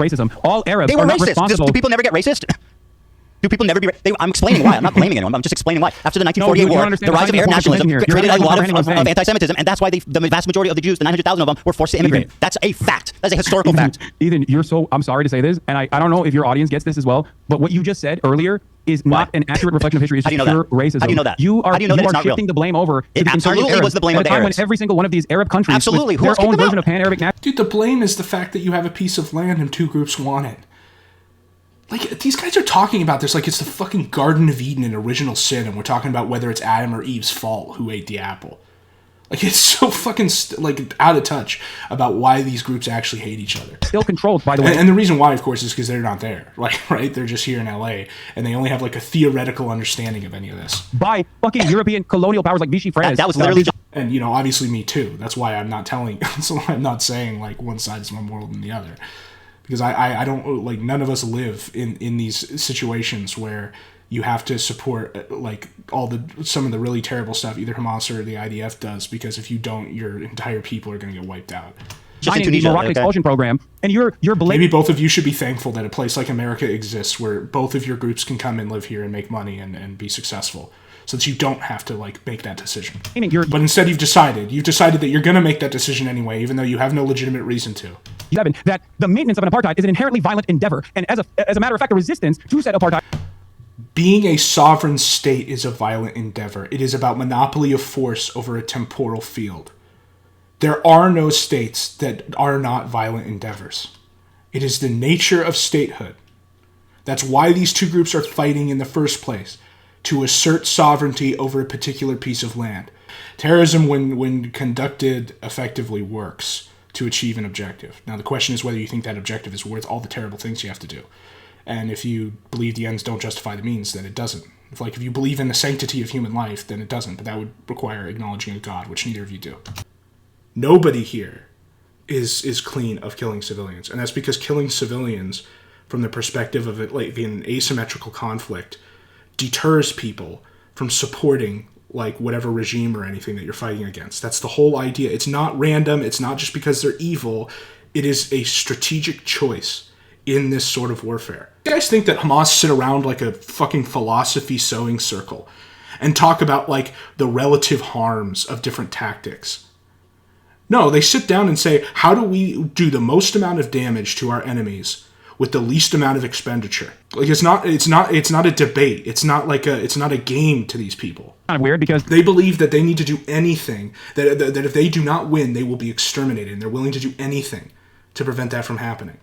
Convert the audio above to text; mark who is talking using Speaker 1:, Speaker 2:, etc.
Speaker 1: racism. All Arabs
Speaker 2: They were
Speaker 1: are not
Speaker 2: racist.
Speaker 1: responsible.
Speaker 2: Do people never get racist? Do people never be? I'm explaining why. I'm not blaming anyone. I'm just explaining why. After the 1948 war, the rise of Arab nationalism created a lot of anti-Semitism, and that's why the vast majority of the Jews, the 900,000 of them, were forced to immigrate. That's a fact. That's a historical fact.
Speaker 1: Ethan, I'm sorry to say this, and I don't know if your audience gets this as well, but what you just said earlier is not an accurate reflection of history. It's just pure racism.
Speaker 2: How do you know that?
Speaker 1: You are shifting the blame over.
Speaker 2: It absolutely was the blame of the Arabs.
Speaker 1: When every single one of these Arab countries,
Speaker 2: absolutely,
Speaker 1: with their own version of pan-Arabic nationalism.
Speaker 3: Dude, the blame is the fact that you have a piece of land and two groups want it. Like, these guys are talking about this like it's the fucking Garden of Eden and original sin, and we're talking about whether it's Adam or Eve's fault who ate the apple. Like, it's so fucking, out of touch about why these groups actually hate each other.
Speaker 1: Still controlled, by the way.
Speaker 3: And the reason why, of course, is because they're not there. Like, right? They're just here in LA, and they only have, like, a theoretical understanding of any of this.
Speaker 1: By fucking European colonial powers like Vichy France.
Speaker 2: That was literally...
Speaker 3: And, you know, obviously me too. That's why I'm not I'm not saying, like, one side is more moral than the other. Because I don't, like, none of us live in these situations where you have to support, like, some of the really terrible stuff either Hamas or the IDF does, because if you don't, your entire people are going to get wiped out.
Speaker 1: Just in Tunisia, Moroccan expulsion program, and you're
Speaker 3: maybe both of you should be thankful that a place like America exists where both of your groups can come and live here and make money and be successful, so that you don't have to, like, make that decision. But instead you've decided that you're going to make that decision anyway, even though you have no legitimate reason to.
Speaker 1: That the maintenance of an apartheid is an inherently violent endeavor, and as a matter of fact, the resistance to said apartheid.
Speaker 3: Being a sovereign state is a violent endeavor. It is about monopoly of force over a temporal field. There are no states that are not violent endeavors. It is the nature of statehood. That's why these two groups are fighting in the first place, to assert sovereignty over a particular piece of land. Terrorism, when conducted effectively, works to achieve an objective. Now, the question is whether you think that objective is worth all the terrible things you have to do. And if you believe the ends don't justify the means, then it doesn't. If you believe in the sanctity of human life, then it doesn't. But that would require acknowledging a God, which neither of you do. Nobody here is clean of killing civilians. And that's because killing civilians, from the perspective of it, like an asymmetrical conflict, deters people from supporting, like, whatever regime or anything that you're fighting against. That's the whole idea. It's not random. It's not just because they're evil. It is a strategic choice in this sort of warfare. You guys think that Hamas sit around like a fucking philosophy sewing circle and talk about, like, the relative harms of different tactics? No, they sit down and say, how do we do the most amount of damage to our enemies with the least amount of expenditure? Like, it's not a debate. It's not a game to these people.
Speaker 1: Kind of weird because
Speaker 3: they believe that they need to do anything, that if they do not win, they will be exterminated, and they're willing to do anything to prevent that from happening.